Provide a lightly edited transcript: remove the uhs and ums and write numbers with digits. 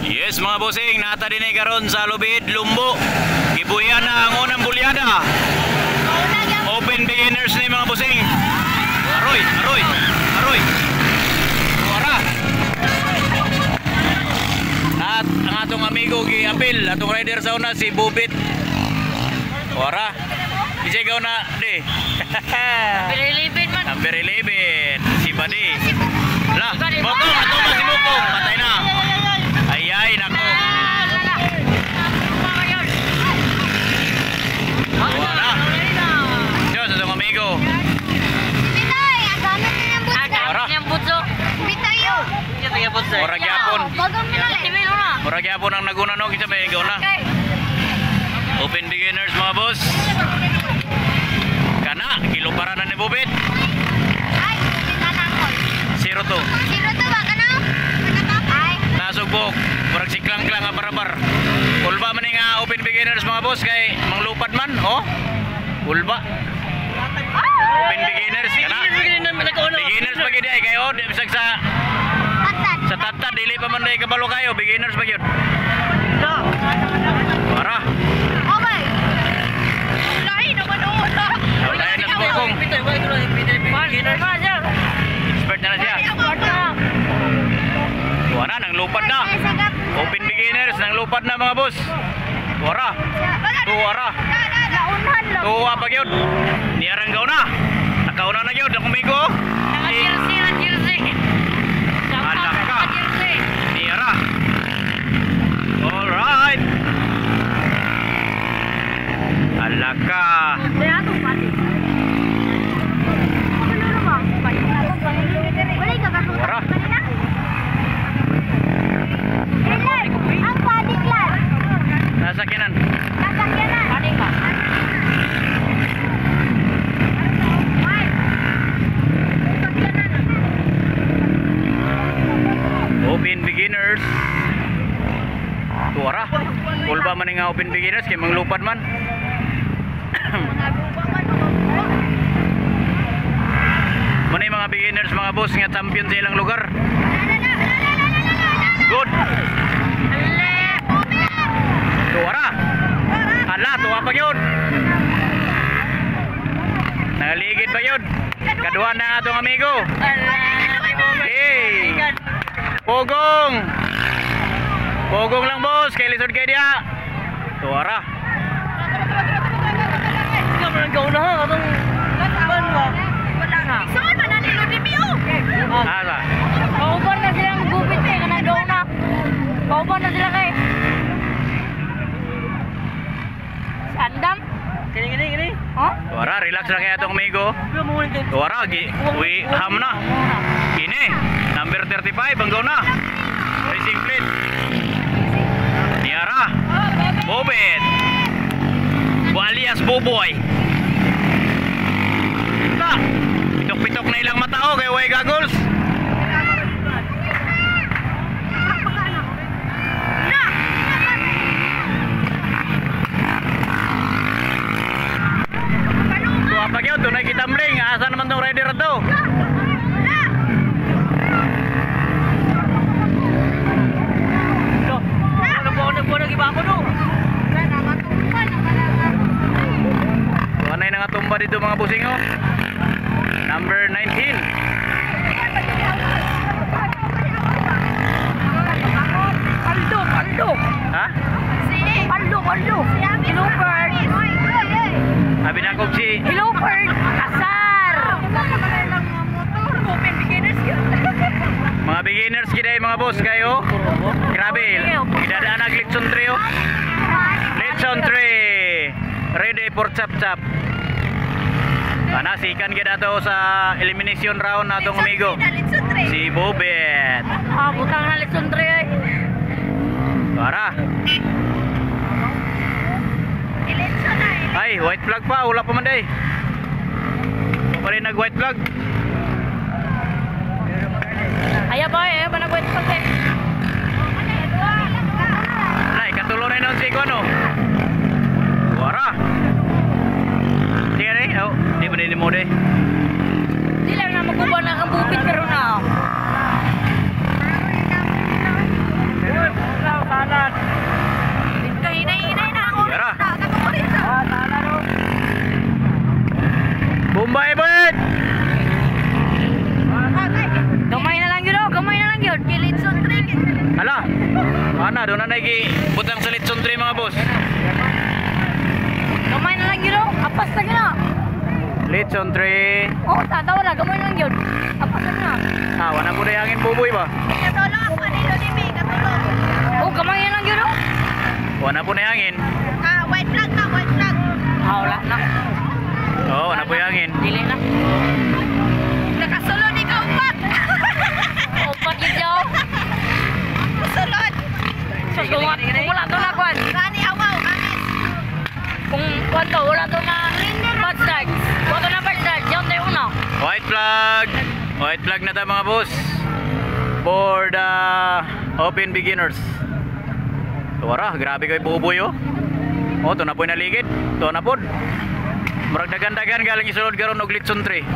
Yes mga bossing, nata din ay karon sa Lubid, Lumbo. Gibuyan na ang unang bulyada. Open beginners ni mga bossing. Aroy. Wara. At ang atong amigo gi-apil, atong rider sa una si Bubit. Wara. Isigaw na di. Number 11 si Badi. Lah, Mokong, ato ba si Mokong? Patay na. Ay, nako. Wala. Diyos, itong amigo. Murag yapon ang naguna no, kita may igaw na. Open beginners mga boss. Kana, kilo para na ni Bubit. 0-2 ba kana? Nasugbog, murag siklang-klang nga barabar. Ulba man nga open beginners mga boss kay manglupad man, oh. Ulba. Open beginners kana. Beginners pa gid ay kayo, bisag sa tatad dili pa man day kabalo kayo, beginners pa gyud. Para. Okay. Lain naman oh. Lain na bukong. Expert na siya. Wala nang lupad na. Open beginners nang lupad na mga boss. Wara. Tuwara. Tuwa pa gyud. Niaranggaw na. Nakauna na gyud ang umigo. Alaka. Niara. Alright. Alaka. Wara. Nasakyanan. Open beginners. Tuwara. Ulba man nga open beginners kay manglupad man. Manay mga beginners mga boss nga champion sa ilang lugar. Good. Tuwara. Hala, tuwa pa yun. Nangaligid pa yun. Kaduha na atong amigo. Hey. Pogong. Pogong lang boss. Kay lisod kay dia. Tuwara. Ikaw na ha. Katong ban ba? Saan ba na nilo review? Asa? Pauban na silang gupit eh. Kanagaw na. Pauban na sila kay. Andam? Gini. Huh? Tuwara, relax lang kaya itong amigo. Tuwara, uwi ham na. Gini, number 35, banggaw na. Racing plate. Niara. Bobet. Alias Boboy. Na, pitok-pitok na ilang matao kay way goggles. Pag yun, tunay kitambling. Asa naman tong rider ito? Anay na nga tumba dito mga busing oh. Number 19. Paldo. Ha? Paldo. Ilupert. Sabi na kong si Ilupert. Asar. Open beginners yun. mga beginners kiday mga boss kayo. Grabe. Idadaan ang Litson 3 oh. Litson 3. Ready for chap-chap. Nasikan kita to sa elimination round na itong amigo. Si Bobet. Butang na Litson 3 ay. Para. Ay, white flag pa. Wala pa man day. Wala nag white flag. Ayaw ba eh. Ba nag-white flag eh. Ay, katulo na yun si Guano. Wara. Sige na eh. Di ba nili mo day? Di lang na magkubuan na kang bubit pero na. Hala. Ana do na nagi butang sa litson tree mga boss. Gamay na lang yun, oh. Apas na gina. Litson tree. Oh, tatawa na. Gamay na lang yun. Apas na gina. Ah, wala po na hangin buboy ba? Katulong ako ni Lodimi. Katulong. Oh, gamay na lang yun, oh. Wala po na hangin. White flag na, white flag. Wala na. Oo, wala po hangin. Dili na. Nakasulod ikaw, upat. Upat yun siya, oh. Sulod. So, kung wala to na, Kwan. Rani, awaw, amis. Kung Kwan to, wala to na bad start. Wala to na bad start. Diyan tayo una. White flag. White flag na tayo mga boss. For the open beginners. Wara, grabe kayo buboy oh. Oh, to na po naligid. To na po. Murag dagan-dagan galing isulod karon og litson tree.